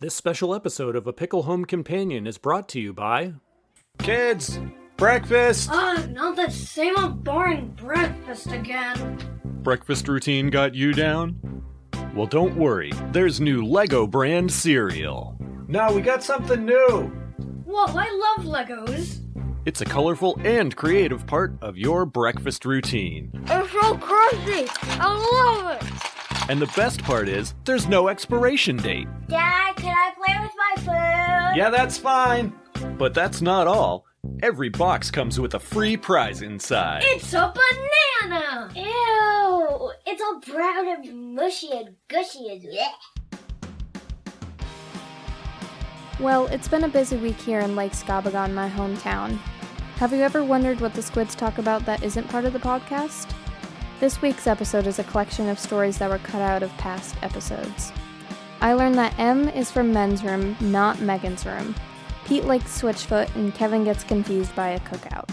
This special episode of A Pickle Home Companion is brought to you by... Kids, breakfast! Not that same old boring breakfast again. Breakfast routine got you down? Well, don't worry. There's new Lego brand cereal. No, we got something new! Whoa, I love Legos. It's a colorful and creative part of your breakfast routine. It's so crunchy. I love it. And the best part is, there's no expiration date. Dad, can I play with my food? Yeah, that's fine. But that's not all. Every box comes with a free prize inside. It's a banana. Ew, it's all brown and mushy and gushy and Well, it's been a busy week here in Lake Scobagon, my hometown. Have you ever wondered what the Squids talk about that isn't part of the podcast? This week's episode is a collection of stories that were cut out of past episodes. I learned that M is for men's room, not Megan's room. Pete likes Switchfoot, and Kevin gets confused by a cookout.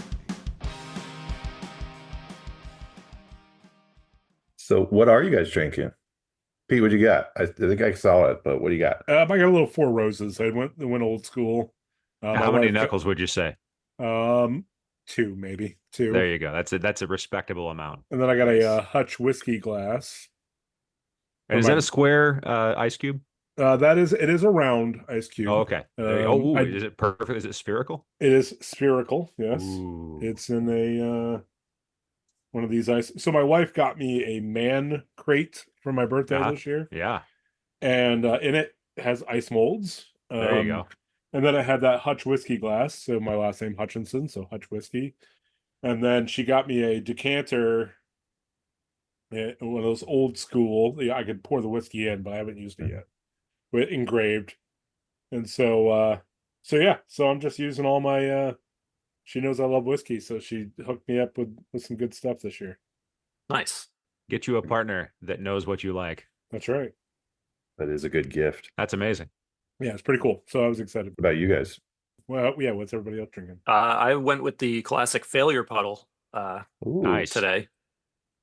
So what are you guys drinking? Pete, what you got? I think I saw it, but what do you got? I got a little Four Roses. I went old school. How many knuckles would you say? Two, maybe. Two. There you go. That's a respectable amount. And then I got a Hutch whiskey glass. And is that a square ice cube? It is a round ice cube. Oh, okay. Is it perfect? Is it spherical? It is spherical, yes. Ooh. It's in a one of these ice. So my wife got me a man crate for my birthday this year. Yeah. And in it has ice molds. There you go. And then I had that Hutch whiskey glass. So my last name Hutchinson, so Hutch whiskey. And then she got me a decanter, one of those old school. I could pour the whiskey in, but I haven't used it yet. With engraved. And so I'm just using all my she knows I love whiskey, so she hooked me up with some good stuff this year. Nice. Get you a partner that knows what you like. That's right. That is a good gift. That's amazing. Yeah, it's pretty cool. So I was excited. What about you guys? Well, yeah, what's everybody else drinking? I went with the classic failure puddle Nice. today.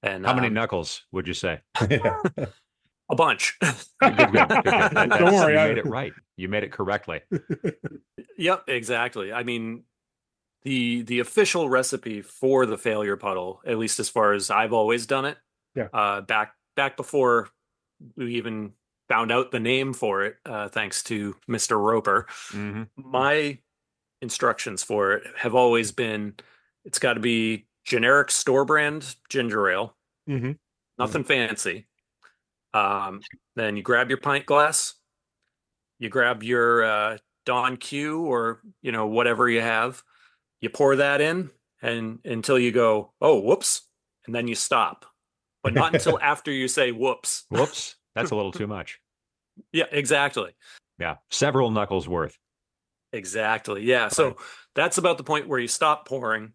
And How many knuckles would you say? A bunch. Good. Don't worry, You I made it right. You made it correctly. Yep, exactly. I mean, the official recipe for the failure puddle, at least as far as I've always done it, back before we even found out the name for it, thanks to Mr. Roper, my instructions for it have always been, it's got to be generic store brand ginger ale, nothing fancy. Then you grab your pint glass, you grab your Don Q or whatever you have, you pour that in and until you go, oh, whoops, and then you stop, but not until after you say whoops. Whoops. That's a little too much. Yeah, exactly. Yeah. Several knuckles worth. Exactly. Yeah. So that's about the point where you stop pouring.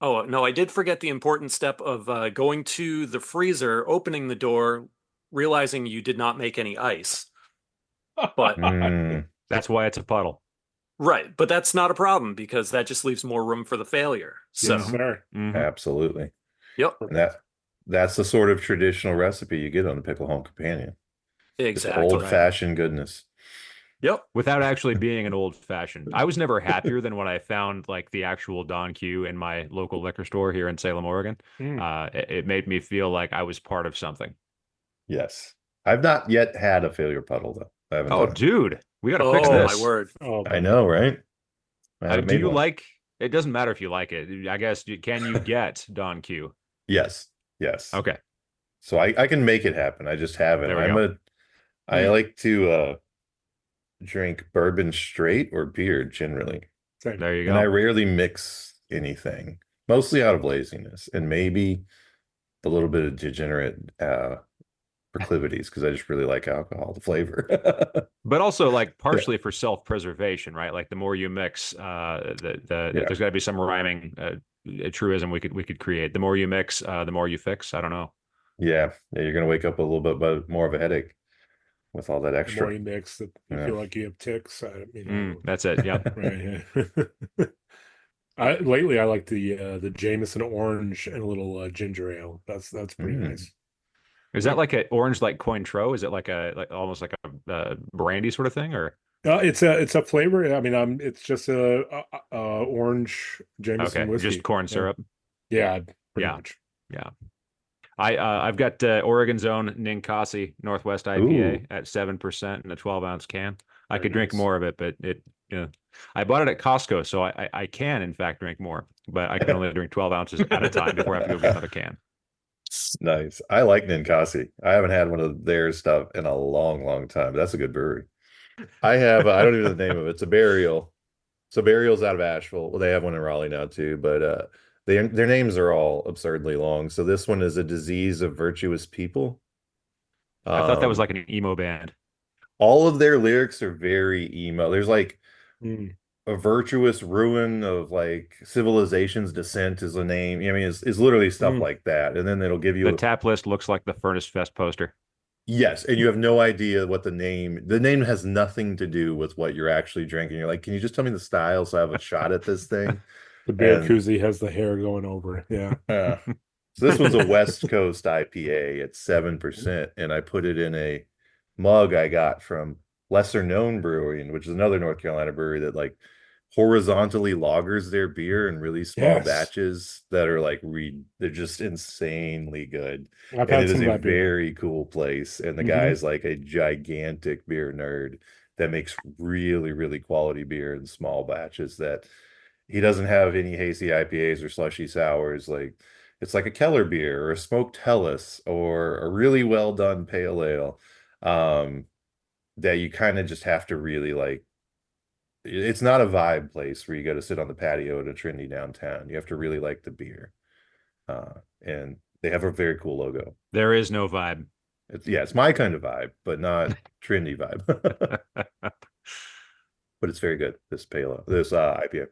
Oh, no, I did forget the important step of going to the freezer, opening the door, realizing you did not make any ice. But that's why it's a puddle. Right. But that's not a problem because that just leaves more room for the failure. So, yes, sir. Absolutely. Yep. And that's the sort of traditional recipe you get on the Pickle Home Companion. Exactly. Old-fashioned goodness. Yep. Without actually being an old fashioned. I was never happier than when I found like the actual Don Q in my local liquor store here in Salem, Oregon. It made me feel like I was part of something. Yes. I've not yet had a failure puddle though. I haven't done it. Dude, we got to fix this. Oh, my word. Oh, I know, right? Do you like, it doesn't matter if you like it. I guess, can you get Don Q? Yes. Okay. So I can make it happen. I just haven't. There we go. I like to drink bourbon straight or beer generally. same. There you go. And I rarely mix anything, mostly out of laziness and maybe a little bit of degenerate proclivities because I just really like alcohol, the flavor. But also like partially for self-preservation, right? Like the more you mix, there's got to be some rhyming truism we could create. The more you mix, the more you fix. I don't know. Yeah, you're gonna wake up a little bit more of a headache with all that The extra. more you mix, that you feel like you have ticks. That's it. Yeah. Right. Yeah. Lately I like the Jameson orange and a little ginger ale. That's pretty nice. Is that like an orange like Cointreau? Is it like almost like a brandy sort of thing, or It's a flavor. I mean, it's just a orange Jameson okay, whiskey. just corn syrup? Yeah, pretty Yeah, much. yeah. I've got Oregon's own Ninkasi Northwest IPA Ooh, at 7% in a 12-ounce can. I Very could drink nice. more of it, but I bought it at Costco, so I can in fact drink more, but I can only drink 12 ounces at a time before I have to go get another can. nice. I like Ninkasi. I haven't had one of their stuff in a long, long time. That's a good brewery. I have, I don't even know the name of it. It's a Burial. So Burial's out of Asheville. Well, they have one in Raleigh now too, but their names are all absurdly long. So this one is A Disease of Virtuous People. I thought that was Um, like an emo band. all of their lyrics are very emo. There's like Mm. a virtuous ruin of like civilization's descent is a name. I mean, it's literally stuff Mm. like that. And then it'll give The you tap list looks like the Furnace Fest poster. yes, and you have no idea what the name has nothing to do with what you're actually drinking. You're like, can you just tell me the style so I have a shot at this thing? The beer And koozie has the hair going over. Yeah. uh, so this one's a West Coast IPA at 7%, and I put it in a mug I got from Lesser Known Brewing, which is another North Carolina brewery that like horizontally lagers their beer in really small Yes. batches that are like they're just insanely good. I've And had it is some of a that beer. very cool place. And the guy Hmm. is like a gigantic beer nerd that makes really, really quality beer in small batches that he doesn't have any hazy IPAs or slushy sours. Like it's like a Keller beer or a smoked Helles or a really well done pale ale. Um, that you kind of just have to really like it's not a vibe place where you go to sit on the patio at a trendy downtown. You have to really like the beer. And they have a very cool logo. There is no vibe. It's my kind of vibe, but not trendy vibe. But it's very good. This IPA.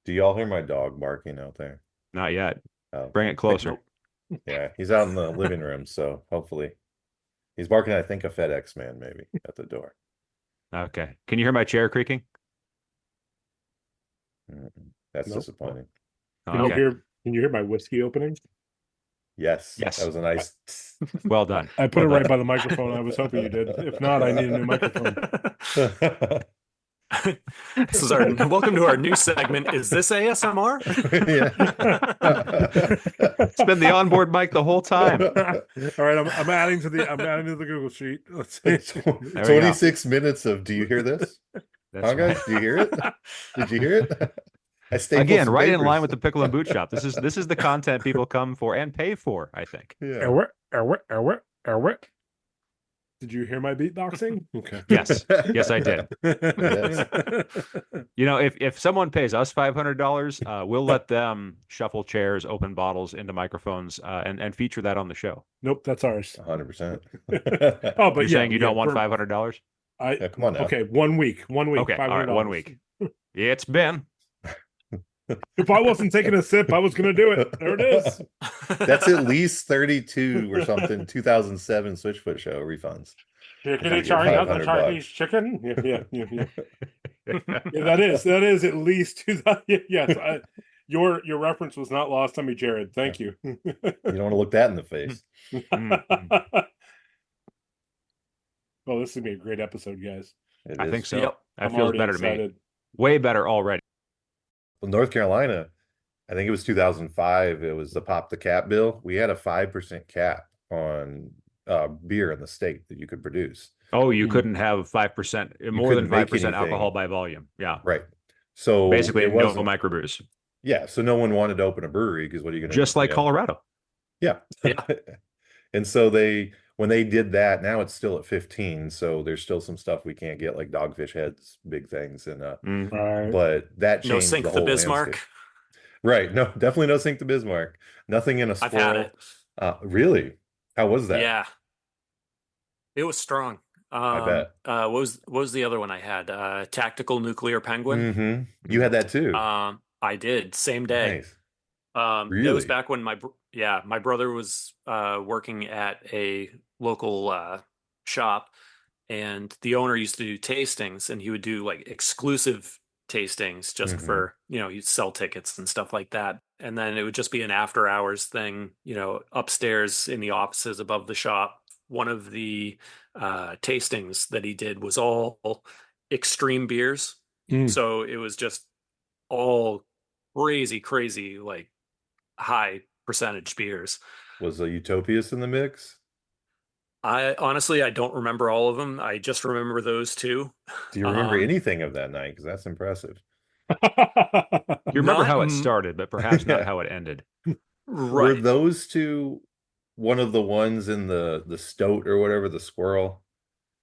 Do y'all hear my dog barking out there? Not yet. Oh, Bring it closer. yeah. He's out in the living room, so hopefully he's barking, I think, a FedEx man maybe at the door. Okay. Can you hear my chair creaking? That's Nope. disappointing. Okay. Can you hear my whiskey opening? Yes. Yes. That was a nice. Well done. I put Well it right done. by the microphone. I was hoping you did. If not, I need a new microphone. This is our welcome to our new segment. Is this ASMR? It's been the onboard mic the whole time. All right, I'm adding to the Google sheet. Let's see. 26 minutes of do you hear this? That's Huh, guys? right. Do you hear it? Did you hear it? I stapled Again, some right in papers. line with the Pickle and Boot Shop. This is the content people come for and pay for, I think. Yeah. Did you hear my beatboxing? Okay. Yes. Yes, I did. Yes. You know, if someone pays us $500, we'll let them shuffle chairs, open bottles into microphones, and feature that on the show. Nope, that's ours. 100%. Oh, but You're yeah, saying you don't want for- $500? Yeah, come on now. Okay, 1 week. 1 week. Okay, all right, $500. 1 week. It's been. If I wasn't taking a sip, I was going to do it. There it is. That's at least 32 or something 2007 Switchfoot show refunds. Chickeny $500. Chinese chicken. Yeah. Yeah, that is at least 2000. Yes, your reference was not lost on me, Jared. Thank you. You don't want to look that in the face. Well, this is gonna be a great episode, guys. It I is. think so. Yep. That I'm feels already better to me. excited. Way better already. Well, North Carolina, I think it was 2005. It was the Pop the Cap bill. We had a 5% cap on beer in the state that you could produce. Oh, you couldn't have 5%, more than couldn't make 5% alcohol anything. by volume. Yeah. Right. So Basically, it no wasn't. microbrews. Yeah. So no one wanted to open a brewery because what are you going to Just do? like You know? Colorado. Yeah. Yeah. And so when they did that, now it's still at 15. So there's still some stuff we can't get, like Dogfish Heads, big things. And Right. but that changed No Sink the the whole Bismarck. landscape. Right. No, definitely no Sink the Bismarck. Nothing in a I've had swirl. it. Really? How was that? Yeah. It was strong. I bet. What was the other one I had? Tactical Nuclear Penguin. Mm-hmm. You had that too. I did, same day. Nice. It was Really? back when my brother was working at a local shop, and the owner used to do tastings, and he would do like exclusive tastings just Mhm. for, he'd sell tickets and stuff like that. And then it would just be an after hours thing, upstairs in the offices above the shop. One of the tastings that he did was all extreme beers. So it was just all crazy, crazy, like high percentage beers. Was a Utopias in the mix? I don't remember all of them. I just remember those two. Do you remember anything of that night? Because that's impressive. You remember how it Not started, but perhaps not Yeah. how it ended. Were right. those two one of the ones in the stoat or whatever, the squirrel?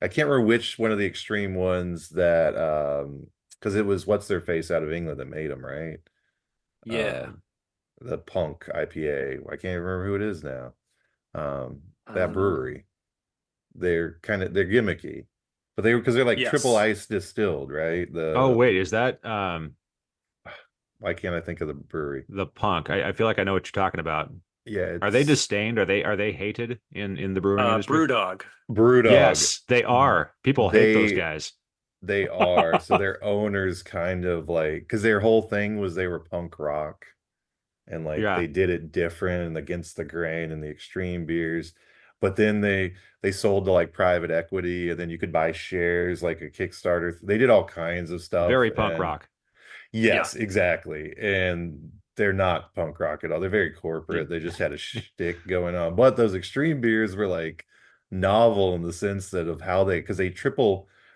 I can't remember which one of the extreme ones that because it was what's their face out of England that made them, right? Yeah. The Punk IPA. I can't remember who it is now. That Uh, brewery. They're gimmicky. But they're like triple yes. ice distilled, right? Oh, wait, is that Why can't I think of the brewery? the Punk? I feel like I know what you're talking about. Yeah, Are they it's disdained? Are they hated in the brewing industry? Brewdog. Brewdog. Yes, they are. People hate those guys. They are. So their owners kind of like, because their whole thing was they were punk rock and like Yeah, they did it different and against the grain and the extreme beers. But then they sold to like private equity and then you could buy shares like a Kickstarter. They did all kinds of stuff. very punk And rock. Yeah. yes, exactly. And they're not punk rock at all. They're very corporate. They just had a shtick going on. But those extreme beers were like novel in the sense that of how because they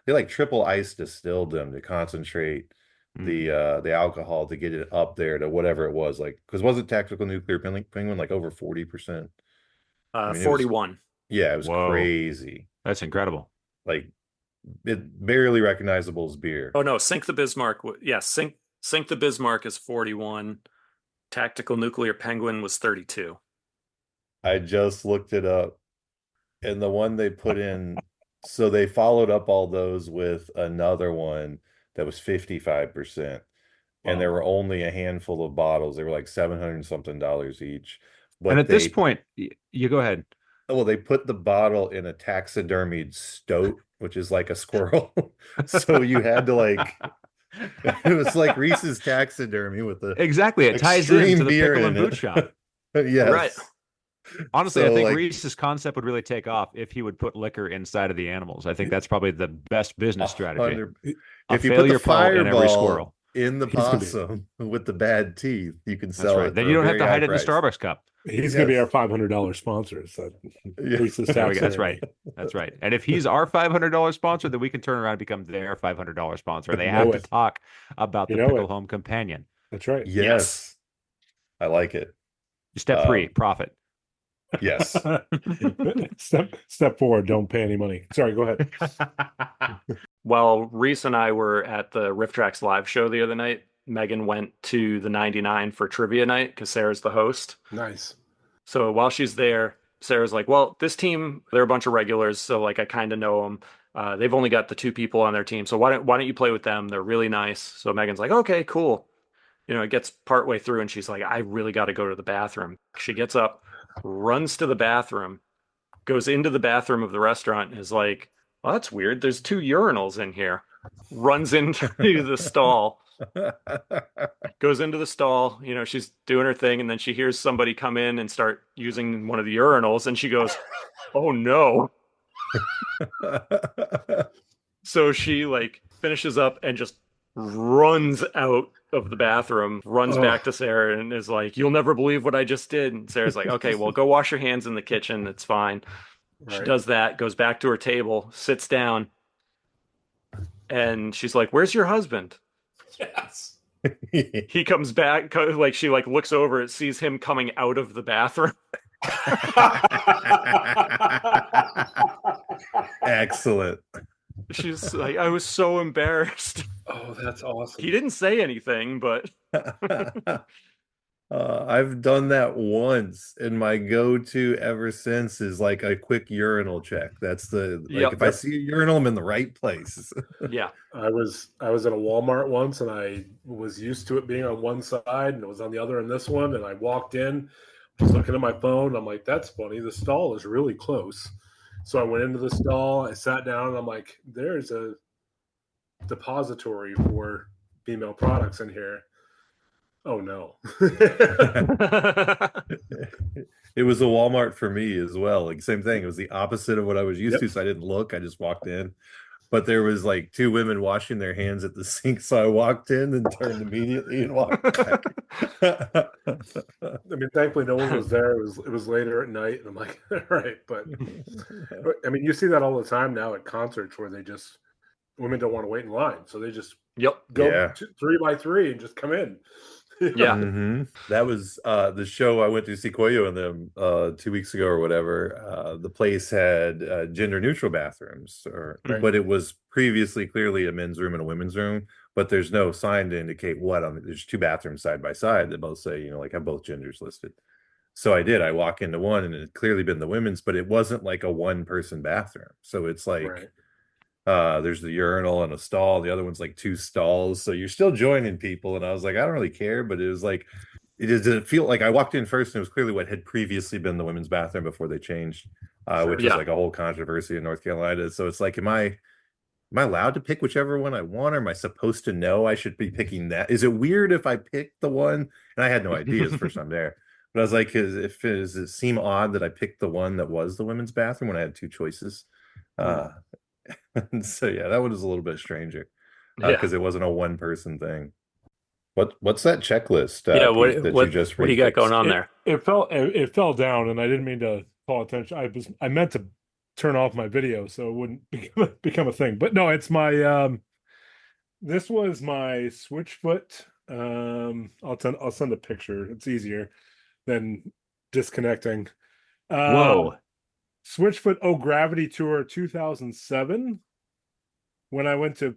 like triple ice distilled them to concentrate the alcohol to get it up there to whatever it was, like, because was it Tactical Nuclear Penguin like over 40%? I mean, it was, 41. yeah, it was Whoa, crazy. that's incredible. Like it barely recognizable as beer. Oh no, Sink the Bismarck. Sink the Bismarck is 41. Tactical Nuclear Penguin was 32. I just looked it up, and the one they put in, so they followed up all those with another one that was 55%. And there were only a handful of bottles. They were like 700 something dollars each. And But at this point, you go ahead. they put the bottle in a taxidermied stoat, which is like a squirrel. So you had to like, it was like Reese's taxidermy with the Exactly, it ties into the beer pickle in and boot it. shop. Yes. Right. Honestly, So, I think like, Reese's concept would really take off if he would put liquor inside of the animals. I think that's probably the best business strategy. If you put the puddle in every fireball squirrel. in the possum with the bad teeth, you can That's sell right. it. Then for you a don't have very to high hide it in the price. Starbucks cup. He's going to be our $500 sponsor. So Reese's There we go. That's taxidermy. right. That's right. And if he's our $500 sponsor, then we can turn around and become their $500 sponsor. They have to talk about the Pickle Home Companion. That's right. Yes. I like it. Step 3, profit. Yes. Step 4, don't pay any money. Sorry, go ahead. While Reese and I were at the Riff Tracks live show the other night, Megan went to the 99 for trivia night because Sarah's the host. Nice. So while she's there, Sarah's like, well, this team, they're a bunch of regulars. So like, I kind of know them. They've only got the 2 people on their team. So why don't you play with them? They're really nice. So Megan's like, okay, cool. It gets partway through and she's like, I really got to go to the bathroom. She gets up, runs to the bathroom, goes into the bathroom of the restaurant and is like, well, that's weird. There's 2 urinals in here. Runs into the stall, goes into the stall. She's doing her thing. And then she hears somebody come in and start using one of the urinals. And she goes, oh no. So she like finishes up and just runs out of the bathroom, runs back to Sarah and is like, you'll never believe what I just did. And Sarah's like, okay, well, go wash your hands in the kitchen. It's fine. Right. She does that, goes back to her table, sits down. And she's like, where's your husband? Yes. He comes back, like she like looks over and sees him coming out of the bathroom. Excellent. She's like, I was so embarrassed. Oh, that's awesome. He didn't say anything, but I've done that once, and my go-to ever since is like a quick urinal check. That's if I see a urinal, I'm in the right place. Yeah. I was at a Walmart once, and I was used to it being on one side, and it was on the other in this one. And I walked in, I was looking at my phone. I'm like, that's funny. The stall is really close. So I went into the stall. I sat down, and I'm like, there's a depository for female products in here. Oh no. It was a Walmart for me as well. Like same thing. It was the opposite of what I was used Yep. to. So I didn't look. I just walked in. But there was like two women washing their hands at the sink. So I walked in and turned immediately and walked back. I mean, thankfully no one was there. It was later at night, and I'm like, all right. But I mean, you see that all the time now at concerts where women don't want to wait in line, so they just go Yeah. 3 by 3 and just come in. Yeah. Mm-hmm. That was the show I went to see Koyo and them 2 weeks ago or whatever. The place had gender neutral bathrooms, but it was previously clearly a men's room and a women's room. But there's no sign to indicate what. There's two bathrooms side by side that both say, like have both genders listed. So I did. I walk into one and it had clearly been the women's, but it wasn't like a one person bathroom. So it's like. Right. There's the urinal and a stall. The other one's like two stalls. So you're still joining people. And I was like, I don't really care. But it was like, did feel like I walked in first and it was clearly what had previously been the women's bathroom before they changed, which is like a whole controversy in North Carolina. So it's like, am I allowed to pick whichever one I want, or am I supposed to know I should be picking that? Is it weird if I pick the one? And I had no idea the first time there. But I was like, does it seem odd that I picked the one that was the women's bathroom when I had two choices? So yeah, that one was a little bit stranger because it wasn't a one person thing. What's that checklist? What do you got going on there? It fell down, and I didn't mean to call attention. I meant to turn off my video so it wouldn't become a thing. But no, it's my this was my Switchfoot. I'll send a picture. It's easier than disconnecting. Whoa. Switchfoot Gravity Tour 2007, when I went to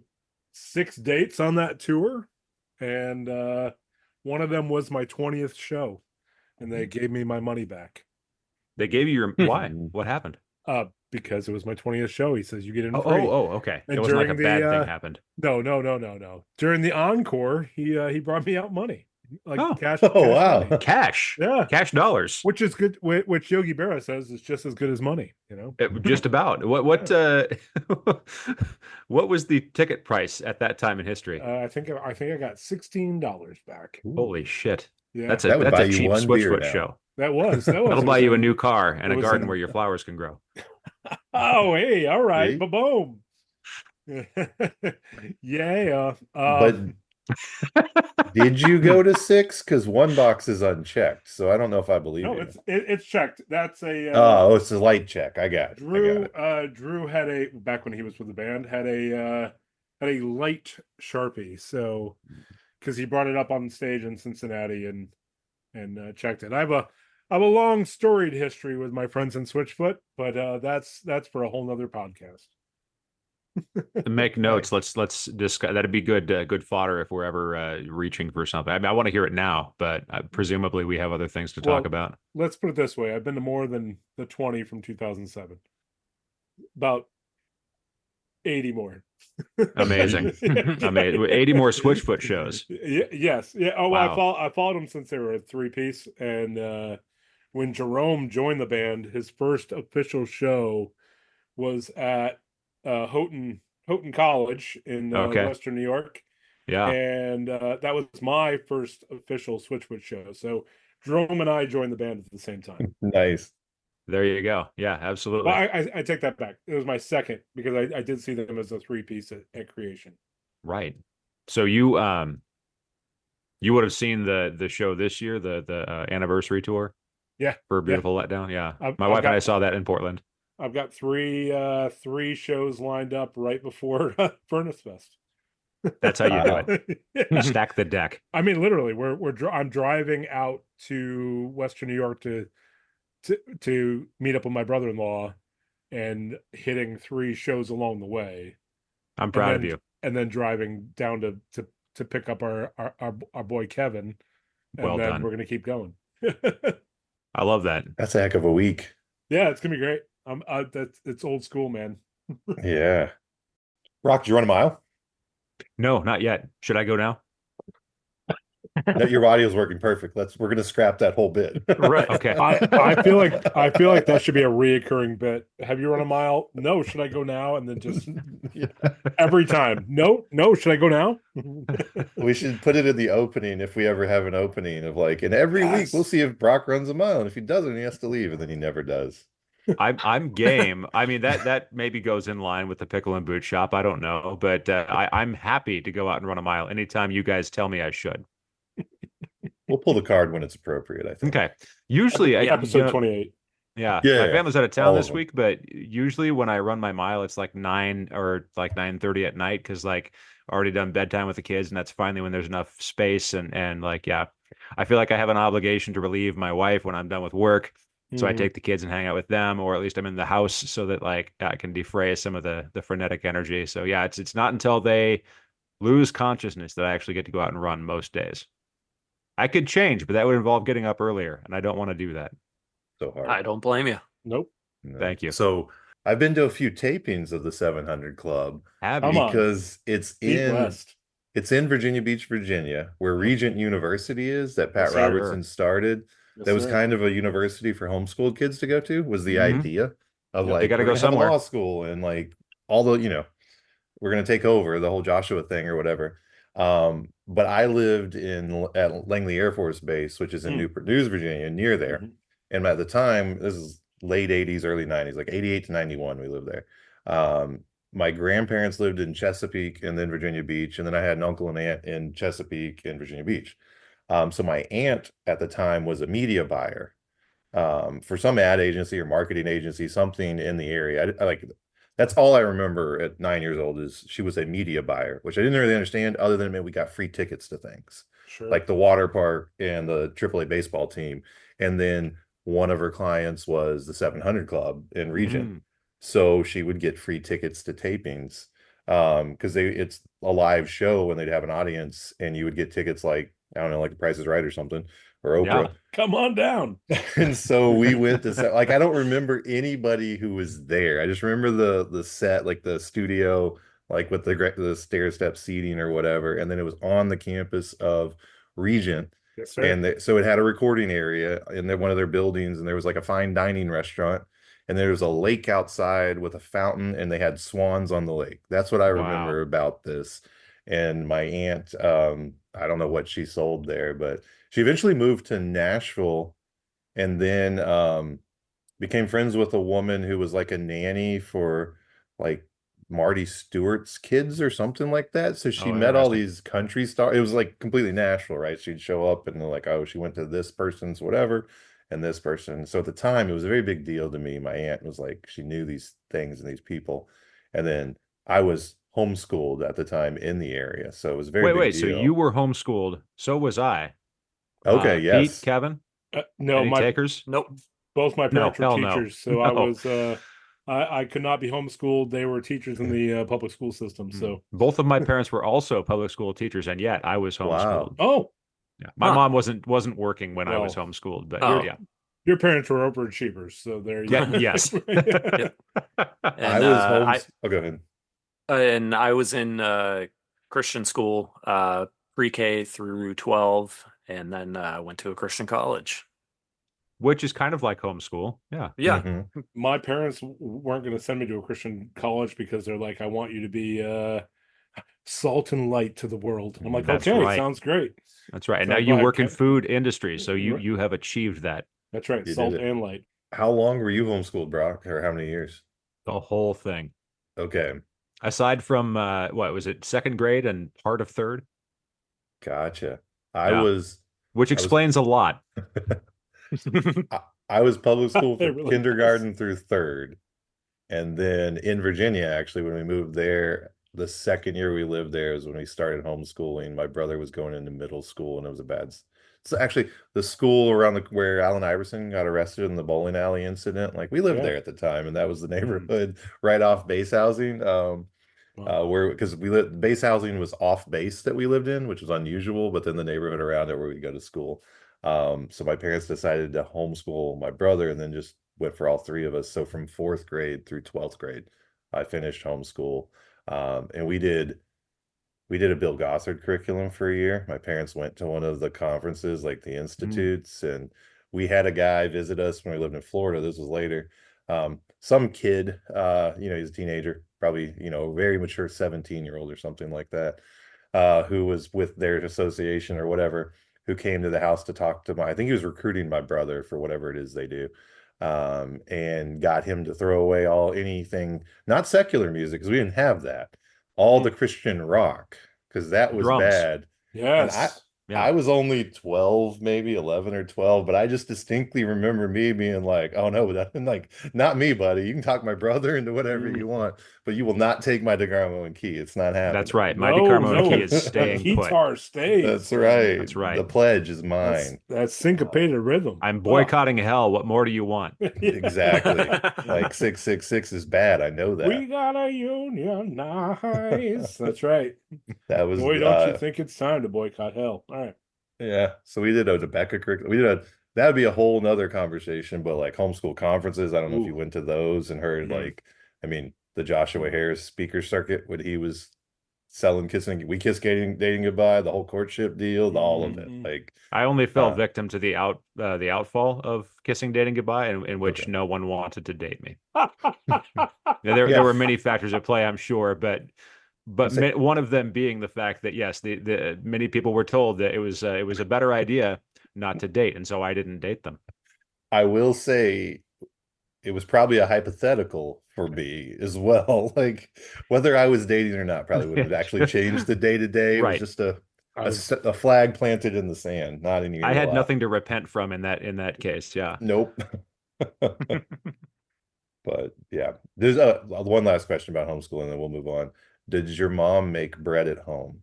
6 dates on that tour, and one of them was my 20th show, and they gave me my money back. They gave you your why? What happened? Because it was my 20th show. He says you get in free. Okay. And it wasn't like a bad thing happened. No. During the encore, he brought me out money. Like cash. Wow. Money. Cash. Yeah. Cash dollars. Which is good. Which Yogi Berra says is just as good as money, Just about. What what was the ticket price at that time in history? I think I got $16 back. Holy shit. Yeah. That's a cheap Switchfoot show. That'll buy you a new car and a garden where your flowers can grow. Oh, hey, all right. Ba-boom. Yeah. But did you go to 6? Because one box is unchecked, so I don't know if I believe you. It's checked. That's a it's a light check. I got it. Drew had back when he was with the band had a light Sharpie, so because he brought it up on stage in Cincinnati and checked it. I have a long storied history with my friends in Switchfoot, but that's for a whole nother podcast. Make notes. Let's discuss. That'd be good fodder if we're ever reaching for something. I mean, I want to hear it now, but presumably we have other things to talk about. Let's put it this way: I've been to more than the 20 from 2007. About 80 more. Amazing. Amazing. 80 more Switchfoot shows. Yes. Yeah. Oh, wow. I followed them since they were a 3-piece, and when Jerome joined the band, his first official show was at Houghton College in Western New York. Yeah. And that was my first official Switchfoot show. So Jerome and I joined the band at the same time. Nice. There you go. Yeah, absolutely. Well, I take that back. It was my second because I did see them as a 3-piece at Creation. Right. So you would have seen the show this year, the anniversary tour. Yeah. For Beautiful Letdown. Yeah. My wife and I saw that in Portland. I've got three shows lined up right before Furnace Fest. That's how you do it. Stack the deck. I mean, literally, I'm driving out to Western New York to meet up with my brother-in-law, and hitting 3 shows along the way. I'm proud of you. And then driving down to pick up our boy Kevin, and well then done. We're gonna keep going. I love that. That's a heck of a week. Yeah, it's gonna be great. It's old school, man. Yeah. Rock, did you run a mile? No, not yet. Should I go now? No, your audio is working perfect. We're gonna scrap that whole bit. Right. Okay. I feel like that should be a reoccurring bit. Have you run a mile? No. Should I go now? And then just Yeah. every time. No, no. Should I go now? We should put it in the opening if we ever have an opening of like, and every week we'll Yes. see if Brock runs a mile, and if he doesn't, he has to leave, and then he never does. I'm game. I mean that maybe goes in line with the pickle and boot shop. I don't know, but I'm happy to go out and run a mile anytime you guys tell me I should. We'll pull the card when it's appropriate, I think. Okay. Usually, Episode 28. yeah, Yeah, my family's out of town all of this them. week, but usually when I run my mile, it's like 9 or like 9:30 at night because like already done bedtime with the kids, and that's finally when there's enough space and like yeah, I feel like I have an obligation to relieve my wife when I'm done with work. So I Mhm. take the kids and hang out with them, or at least I'm in the house so that like I can defray some of the frenetic energy. So yeah, it's not until they lose consciousness that I actually get to go out and run most days. I could change, but that would involve getting up earlier, and I don't want to do that. So hard. I don't blame you. Nope. No. Thank you. So I've been to a few tapings of the 700 Club Have Come you? on. because it's Eat in West. Virginia Beach, Virginia, where Regent University is that Pat Yes, sir. Robertson started. Yes, That was sir. kind of a university for homeschooled kids to go to, was the Mhm. idea of Yep. like They gotta we're go gonna have a somewhere. law school and like all the, we're gonna take over the whole Joshua thing or whatever. But I lived at Langley Air Force Base, which is in Mm. Newport News, Virginia, near there. Mhm. And at the time, this is late 80s, early 90s, like 88 to 91, we lived there. My grandparents lived in Chesapeake and then Virginia Beach, and then I had an uncle and aunt in Chesapeake and Virginia Beach. So my aunt at the time was a media buyer for some ad agency or marketing agency, something in the area. I like that's all I remember at 9 years old is she was a media buyer, which I didn't really understand other than maybe we got free tickets to things Sure. like the water park and the AAA baseball team. And then one of her clients was the 700 Club in Regent. Mhm. So she would get free tickets to tapings because it's a live show and they'd have an audience and you would get tickets like, I don't know, like The Price is Right or something or Oprah. Yeah. Come on down. And so we went to set, like I don't remember anybody who was there. I just remember the set, like the studio, like with the stair step seating or whatever. And then it was on the campus of Regent. Yes, sir. And so it had a recording area in one of their buildings, and there was like a fine dining restaurant, and there was a lake outside with a fountain, and they had swans on the lake. That's what I remember about this. And my aunt, I don't know what she sold there, but she eventually moved to Nashville and then became friends with a woman who was like a nanny for like Marty Stewart's kids or something like that. So she Oh, met all interesting. these country stars. It was like completely Nashville, right? She'd show up and they're like, oh, she went to this person's whatever and this person. So at the time, it was a very big deal to me. My aunt was like, she knew these things and these people. And then I was homeschooled at the time in the area. So it was a very big Wait. So deal. you were homeschooled. So was I. Okay, Pete, yes. Kevin, No, any takers? Nope. both my parents were hell no. teachers, so I No. was I could not be homeschooled. They were teachers in the public school system. So Both of my parents were also public school teachers, and yet I was homeschooled. oh, Yeah. My Huh. mom wasn't working when I was Well, homeschooled, but Oh. yeah. your parents were overachievers, so there you Yeah, go. yes. Yep. I And, was oh, go ahead. and I was in Christian school, pre-K through 12, and then went to a Christian college. Which is kind of like homeschool. Yeah. Yeah. Mhm. My parents weren't going to send me to a Christian college because they're like, I want you to be salt and light to the world. I'm like, That's okay, right. sounds great. That's right. And So now go you ahead, work in Ken. food industry, so you Right. you have achieved that. That's right, You did salt it. and light. How long were you homeschooled, Brock, or how many years? The whole thing. Okay, Aside from what was it, second grade and part of third, gotcha. Yeah. I was explains a lot. I was public school It for really kindergarten through third. And then in Virginia, actually, when we moved there, the second year we lived there is when we started homeschooling. My brother was going into middle school and it was a bad. So actually, the school around where Allen Iverson got arrested in the bowling alley incident, like we lived Yeah. there at the time, and that was the neighborhood right off base housing. Wow. Where because base housing was off base that we lived in, which was unusual, but then the neighborhood around it where we go to school. So my parents decided to homeschool my brother and then just went for all three of us. So from fourth grade through 12th grade, I finished homeschool. And we we did a Bill Gothard curriculum for a year. My parents went to one of the conferences, like the institutes, and we had a guy visit us when we lived in Florida. This was later. Some kid, he's a teenager, probably, very mature 17-year-old or something like that, who was with their association or whatever, who came to the house to talk to I think he was recruiting my brother for whatever it is they do. And got him to throw away anything, not secular music, because we didn't have that, all the Christian rock, because that was Drums. bad. And Yes. I was only 12, maybe 11 or 12, but I just distinctly remember me being like, oh no, like, not me, buddy. You can talk my brother into whatever you want, but you will not take my DeGarmo and key. It's not happening. That's right. My DeGarmo and key is staying put. Guitar stays. That's right. That's right. The pledge is mine. That's syncopated rhythm. I'm boycotting hell. What more do you want? Exactly. Like 666 is bad. I know that. We gotta unionize. That's right. That was Boy, don't you think it's time to boycott hell? All right. Yeah. So we did a Tobacco curriculum. That would be a whole nother conversation, but like homeschool conferences, I don't know if you went to those and heard the Joshua Harris speaker circuit when he was selling Kiss Dating Goodbye, the whole courtship deal, all of it. Like, I only fell victim to the outfall of Kissing Dating Goodbye, in which no one wanted to date me. There were many factors at play, I'm sure, but one of them being the fact that yes, the many people were told that it was a better idea not to date, and so I didn't date them. I will say it was probably a hypothetical for me as well. Like, whether I was dating or not probably wouldn't have actually changed the day to day. It was just a flag planted in the sand, not in your. I had nothing to repent from in that case. Yeah. Nope. But yeah, there's one last question about homeschooling, and then we'll move on. Did your mom make bread at home?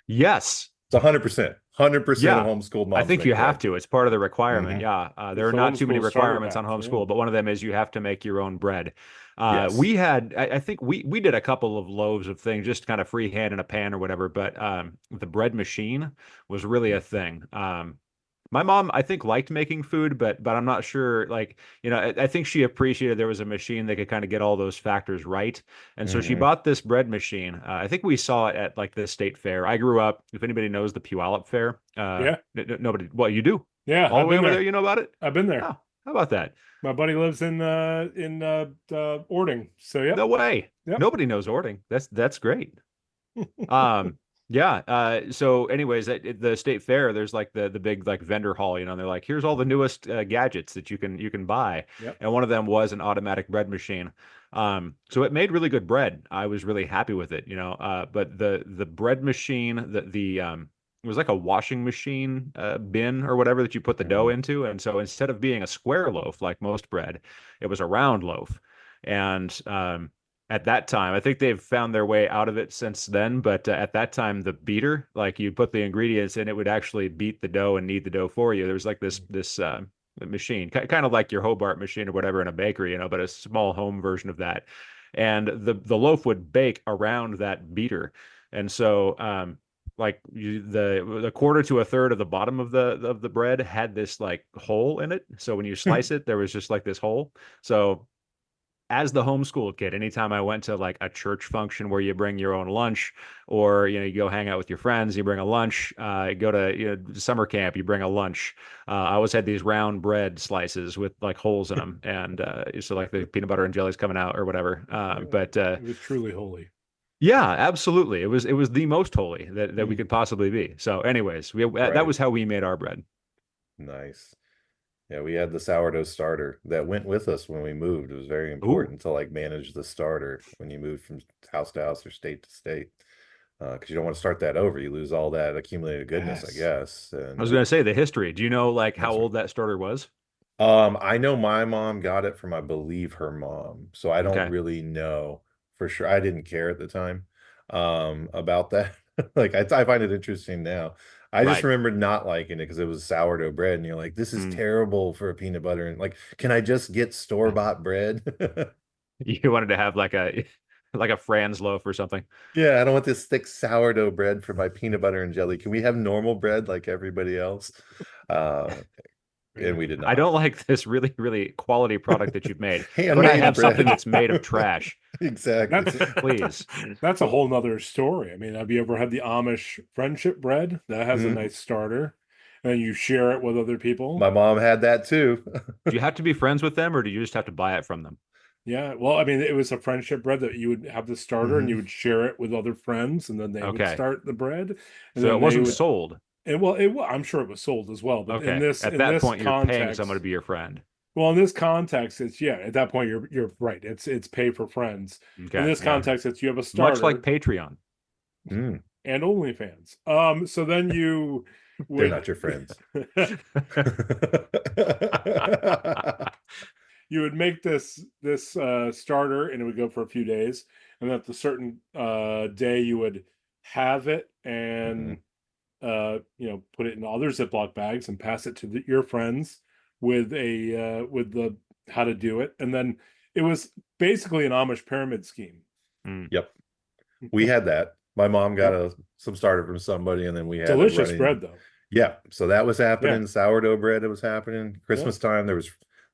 Yes. It's 100%. 100% of homeschooled moms. I think you have to. It's part of the requirement. Mm-hmm. There are not too many requirements on homeschool, but one of them is you have to make your own bread. Yes. We had, I think we did a couple of loaves of things, just kind of freehand in a pan or whatever, but the bread machine was really a thing. My mom, I think, liked making food, but I'm not sure. Like, I think she appreciated there was a machine that could kind of get all those factors right. And so she bought this bread machine. I think we saw it at like the state fair. I grew up, if anybody knows the Puyallup Fair. Nobody. Well, you do. Yeah. All the way over there. You know about it? I've been there. Oh, how about that? My buddy lives in Ording. So yeah. No way. Yep. Nobody knows Ording. That's great. Yeah. So anyways, at the state fair, there's like the big like vendor hall, and they're like, here's all the newest gadgets that you can buy. Yep. And one of them was an automatic bread machine. So it made really good bread. I was really happy with it, but the bread machine, it was like a washing machine bin or whatever that you put the dough into. And so instead of being a square loaf like most bread, it was a round loaf. And at that time, I think they've found their way out of it since then. But at that time, the beater, like you put the ingredients in, it would actually beat the dough and knead the dough for you. There was like this machine, kind of like your Hobart machine or whatever in a bakery, but a small home version of that. And the loaf would bake around that beater. And so like the quarter to a third of the bottom of the bread had this like hole in it. So when you slice it, there was just like this hole. So as the homeschool kid, anytime I went to like a church function where you bring your own lunch, or you go hang out with your friends, you bring a lunch, go to summer camp, you bring a lunch. I always had these round bread slices with like holes in them, and so like the peanut butter and jelly's coming out or whatever. But it was truly holy. Yeah, absolutely. It was the most holy that we could possibly be. So, anyways, that was how we made our bread. Nice. Yeah, we had the sourdough starter that went with us when we moved. It was very important to like manage the starter when you move from house to house or state to state, because you don't want to start that over. You lose all that accumulated goodness, I guess. And I was going to say the history. Do you know like how old that starter was? I know my mom got it from, I believe, her mom. So I don't really know for sure. I didn't care at the time about that. Like I find it interesting now. I just remember not liking it because it was sourdough bread, and you're like, this is terrible for a peanut butter. And like, can I just get store-bought bread? You wanted to have like a Franz loaf or something. Yeah, I don't want this thick sourdough bread for my peanut butter and jelly. Can we have normal bread like everybody else? and we did not. I don't like this really, really quality product that you've made. Could I Handmade have bread. something that's made of trash? Exactly. Please. That's a whole nother story. I mean, have you ever had the Amish friendship bread? That has a nice starter, and you share it with other people. My mom had that too. Do you have to be friends with them, or do you just have to buy it from them? Yeah, well, I mean, it was a friendship bread that you would have the starter and you would share it with other friends, and then they would start the bread. And so it wasn't sold. And I'm sure it was sold as well. But Okay. in this, at in that this point, context, you're paying someone to be your friend. Well, in this context, it's at that point you're right. It's pay for friends. Okay. In this context, it's you have a starter, much like Patreon and OnlyFans. So then you they're not your friends. You would make this starter, and it would go for a few days, and at a certain day you would have it and put it in other Ziploc bags and pass it to your friends with the how to do it. And then it was basically an Amish pyramid scheme. Yep, we had that. My mom got some starter from somebody, and then we had delicious bread though. Yeah, so that was happening. Sourdough bread, it was happening. Christmas time, there was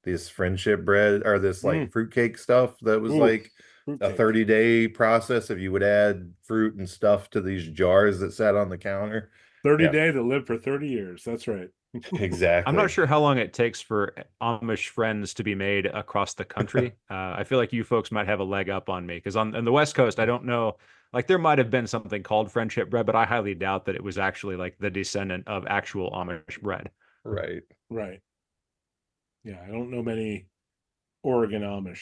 this friendship bread or this like fruitcake stuff that was like a 30-day process. If you would add fruit and stuff to these jars that sat on the counter, 30-day that lived for 30 years. That's right. Exactly. I'm not sure how long it takes for Amish friends to be made across the country. I feel like you folks might have a leg up on me because on the West Coast, I don't know. Like there might have been something called friendship bread, but I highly doubt that it was actually like the descendant of actual Amish bread. Right. Yeah, I don't know many Oregon Amish.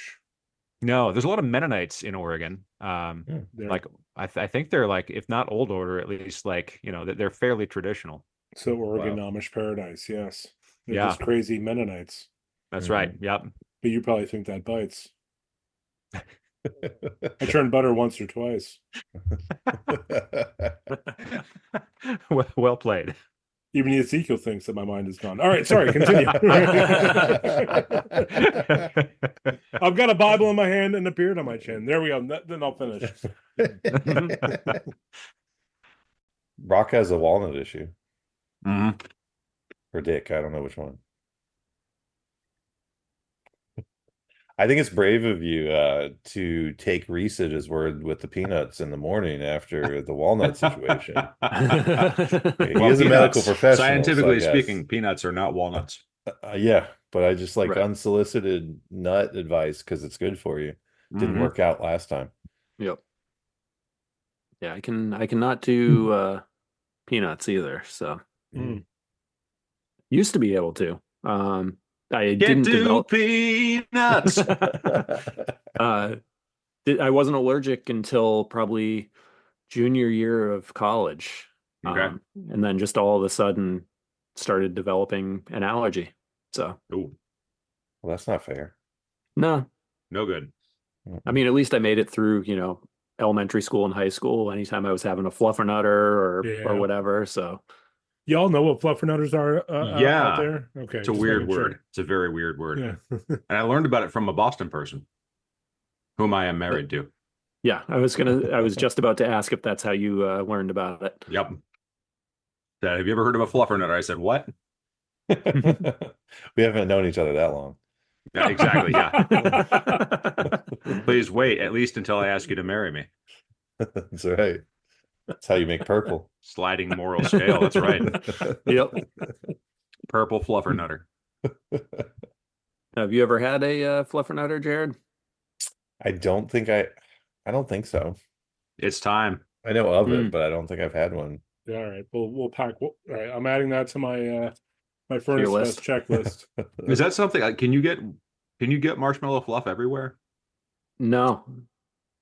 No, there's a lot of Mennonites in Oregon. Like I think they're like, if not old order, at least like they're fairly traditional. So Oregon Amish paradise, yes. They're Yeah, just crazy Mennonites. That's right. Yep. But you probably think that bites. I churned butter once or twice. Well played. Even Ezekiel thinks that my mind is gone. All right, sorry, continue. I've got a Bible in my hand and a beard on my chin. There we go. Then I'll finish. Brock has a walnut issue. Mm-hmm. Or Dick, I don't know which one. I think it's brave of you to take Reese at his word with the peanuts in the morning after the walnut situation. He is a medical professional. Scientifically speaking, peanuts are not walnuts. Yeah, but I just like unsolicited nut advice because it's good for you. Didn't work out last time. Yep. Yeah, I cannot do peanuts either. So used to be able to. I didn't develop peanuts. I wasn't allergic until probably junior year of college. Okay. And then just all of a sudden started developing an allergy. So, well, that's not fair. No good. I mean, at least I made it through, elementary school and high school. Anytime I was having a Fluffernutter or whatever. So, y'all know what Fluffernutters are out there? Okay. It's a weird word. Sure. It's a very weird word. Yeah. And I learned about it from a Boston person whom I am married to. Yeah, I was just about to ask if that's how you learned about it. Yep. Have you ever heard of a Fluffernutter? I said, what? We haven't known each other that long. Yeah, exactly. Yeah. Please wait at least until I ask you to marry me. That's right. That's how you make purple. Sliding moral scale. That's right. Yep. Purple Fluffernutter. Have you ever had a Fluffernutter, Jared? I don't think so. It's time. I know of it, but I don't think I've had one. Yeah, all right. We'll pack. All right, I'm adding that to my my Furnace Fest checklist. Is that something? Can you get marshmallow fluff everywhere? No,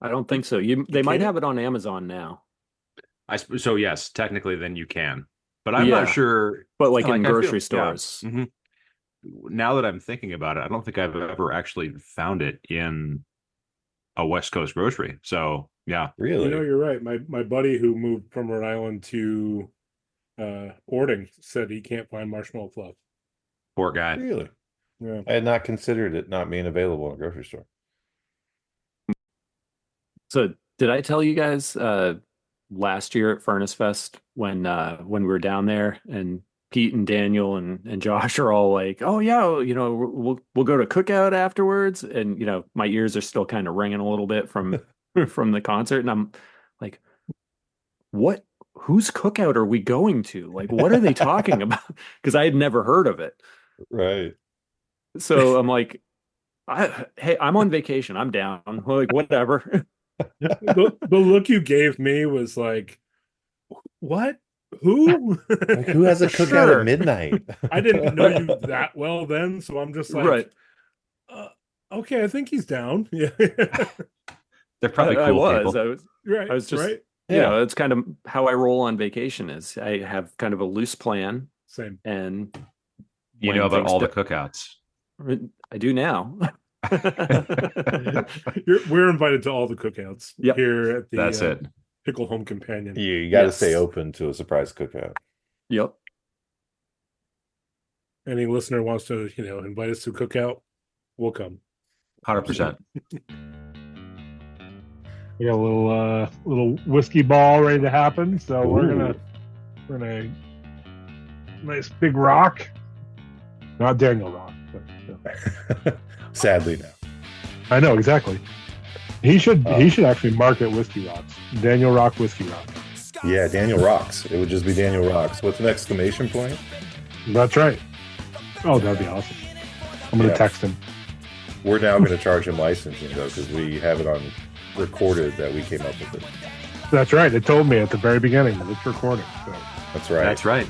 I don't think so. They might have it on Amazon now. So yes, technically, then you can, but I'm not sure. But like in grocery stores. Yeah. Mm-hmm. Now that I'm thinking about it, I don't think I've ever actually found it in a West Coast grocery. So yeah, really, you're right. My buddy who moved from Rhode Island to Ording said he can't find marshmallow fluff. Poor guy. Really? Yeah. I had not considered it not being available in a grocery store. So did I tell you guys last year at Furnace Fest when we were down there and Pete and Daniel and Josh are all like, "Oh yeah, you know, we'll go to cookout afterwards," and you know, my ears are still kind of ringing a little bit from from the concert, and I'm like, "What? Whose cookout are we going to? Like, what are they talking about?" Because I had never heard of it. Right. So I'm like, "Hey, I'm on vacation. I'm down. Like, whatever." The look you gave me was like, what? Who? Like, who has a cookout Sure. at midnight? I didn't know you that well then, so I'm just like, Right. Okay, I think he's down. Yeah. They're probably cool I was. people. Right. I was just, right. you know, it's kind of how I roll on vacation is I have kind of a loose plan. Same. And You know about all the cookouts. I do now. We're invited to all the cookouts here at the That's it. Pickle Home Companion. You got to stay open to a surprise cookout. Yep. Any listener wants to, you know, invite us to a cookout, we'll come. 100%. We got a little whiskey ball ready to happen, so we're gonna nice big rock, not Daniel rock, but Sadly, no. I know exactly. He should actually market whiskey rocks. Daniel Rock whiskey rock. Yeah, Daniel rocks. It would just be Daniel rocks with an exclamation point. That's right. Oh, that'd be awesome. I'm gonna text him. We're now going to charge him licensing though, because we have it on recorded that we came up with it. That's right. It told me at the very beginning that it's recording. So. That's right. That's right.